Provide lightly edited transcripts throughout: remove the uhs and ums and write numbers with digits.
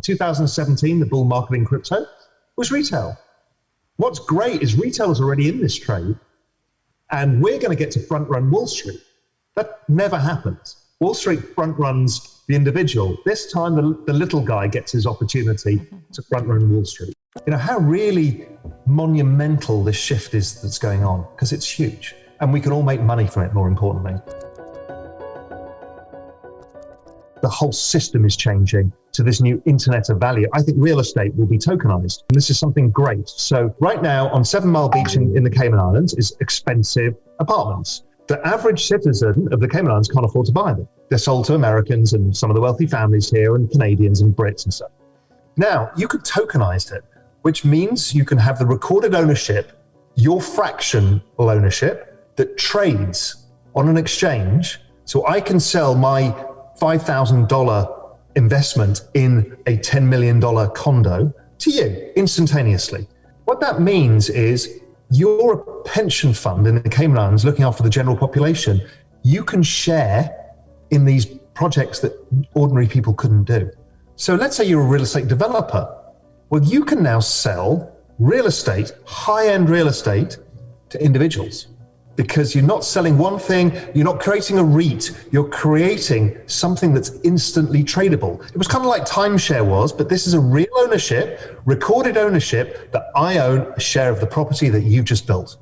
2017, the bull market in crypto, was retail. What's great is retail is already in this trade, and we're going to get to front run Wall Street. That never happens. Wall Street front runs the individual. This time, the little guy gets his opportunity to front run Wall Street. You know, how really monumental this shift is that's going on, because it's huge, and we can all make money from it, more importantly. The whole system is changing to this new internet of value. I think real estate will be tokenized, and this is something great. So right now on 7 Mile Beach in the Cayman Islands is expensive apartments. The average citizen of the Cayman Islands can't afford to buy them. They're sold to Americans and some of the wealthy families here and Canadians and Brits and stuff. Now, you could tokenize it, which means you can have the recorded ownership, your fractional ownership that trades on an exchange. So I can sell my $5,000 investment in a $10 million condo to you instantaneously. What that means is you're a pension fund in the Cayman Islands looking after the general population. You can share in these projects that ordinary people couldn't do. So let's say you're a real estate developer. Well, you can now sell real estate, high-end real estate, to individuals, because you're not selling one thing, you're not creating a REIT, you're creating something that's instantly tradable. It was kind of like timeshare was, but this is a real ownership, recorded ownership, that I own a share of the property that you've just built.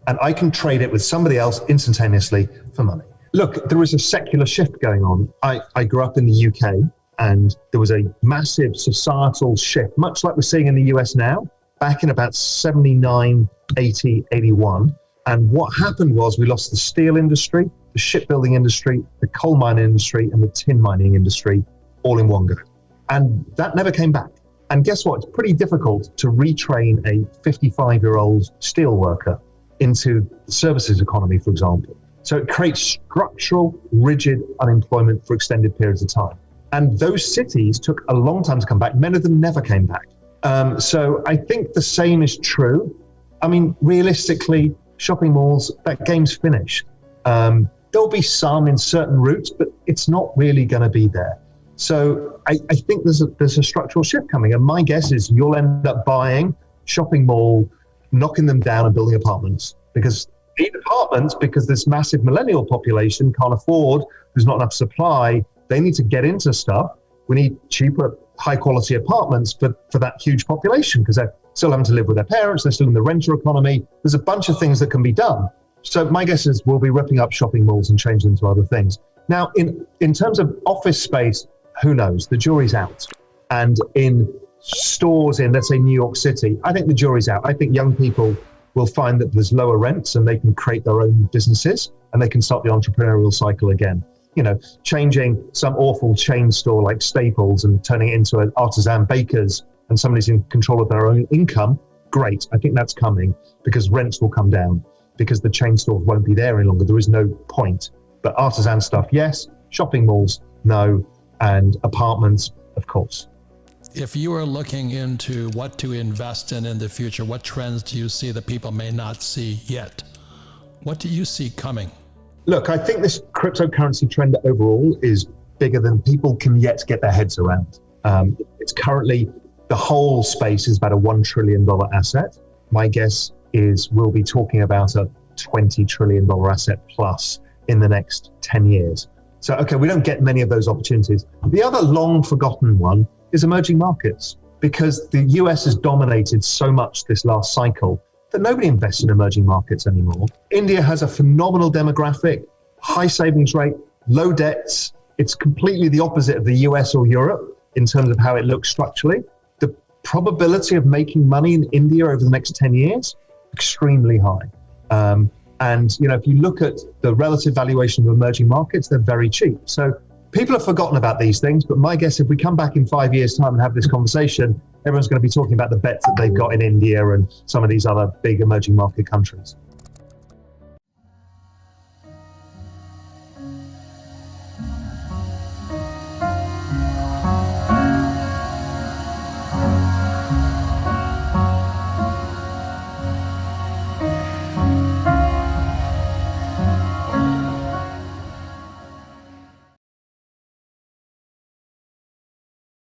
And I can trade it with somebody else instantaneously for money. Look, there is a secular shift going on. I grew up in the UK, and there was a massive societal shift, much like we're seeing in the US now, back in about 79, 80, 81. And what happened was we lost the steel industry, the shipbuilding industry, the coal mining industry, and the tin mining industry all in one go. And that never came back. And guess what? It's pretty difficult to retrain a 55-year-old steel worker into the services economy, for example. So it creates structural, rigid unemployment for extended periods of time. And those cities took a long time to come back. Many of them never came back. So I think the same is true. I mean, realistically, shopping malls, that game's finished. There'll be some in certain routes, but it's not really going to be there. So I think there's a structural shift coming. And my guess is you'll end up buying shopping mall, knocking them down and building apartments, because need apartments because this massive millennial population can't afford, there's not enough supply. They need to get into stuff. We need cheaper, high quality apartments for that huge population, because they're still having to live with their parents. They're still in the renter economy. There's a bunch of things that can be done. So my guess is we'll be ripping up shopping malls and changing them to other things. Now, in terms of office space, who knows? The jury's out. And in stores in, let's say, New York City, I think the jury's out. I think young people will find that there's lower rents and they can create their own businesses and they can start the entrepreneurial cycle again. You know, changing some awful chain store like Staples and turning it into an artisan baker's, and somebody's in control of their own income, great. I think that's coming because rents will come down because the chain stores won't be there any longer. There is no point. But artisan stuff, yes. Shopping malls, no. And apartments, of course. If you are looking into what to invest in the future, what trends do you see that people may not see yet? What do you see coming? Look, I think this cryptocurrency trend overall is bigger than people can yet get their heads around. It's currently, the whole space is about a $1 trillion asset. My guess is we'll be talking about a $20 trillion asset plus in the next 10 years. So, okay, we don't get many of those opportunities. The other long forgotten one is emerging markets, because the US has dominated so much this last cycle that nobody invests in emerging markets anymore. India has a phenomenal demographic, high savings rate, low debts. It's completely the opposite of the US or Europe in terms of how it looks structurally. The probability of making money in India over the next 10 years, extremely high. And you know, if you look at the relative valuation of emerging markets, they're very cheap. So people have forgotten about these things, but my guess, if we come back in 5 years' time and have this conversation, everyone's going to be talking about the bets that they've got in India and some of these other big emerging market countries.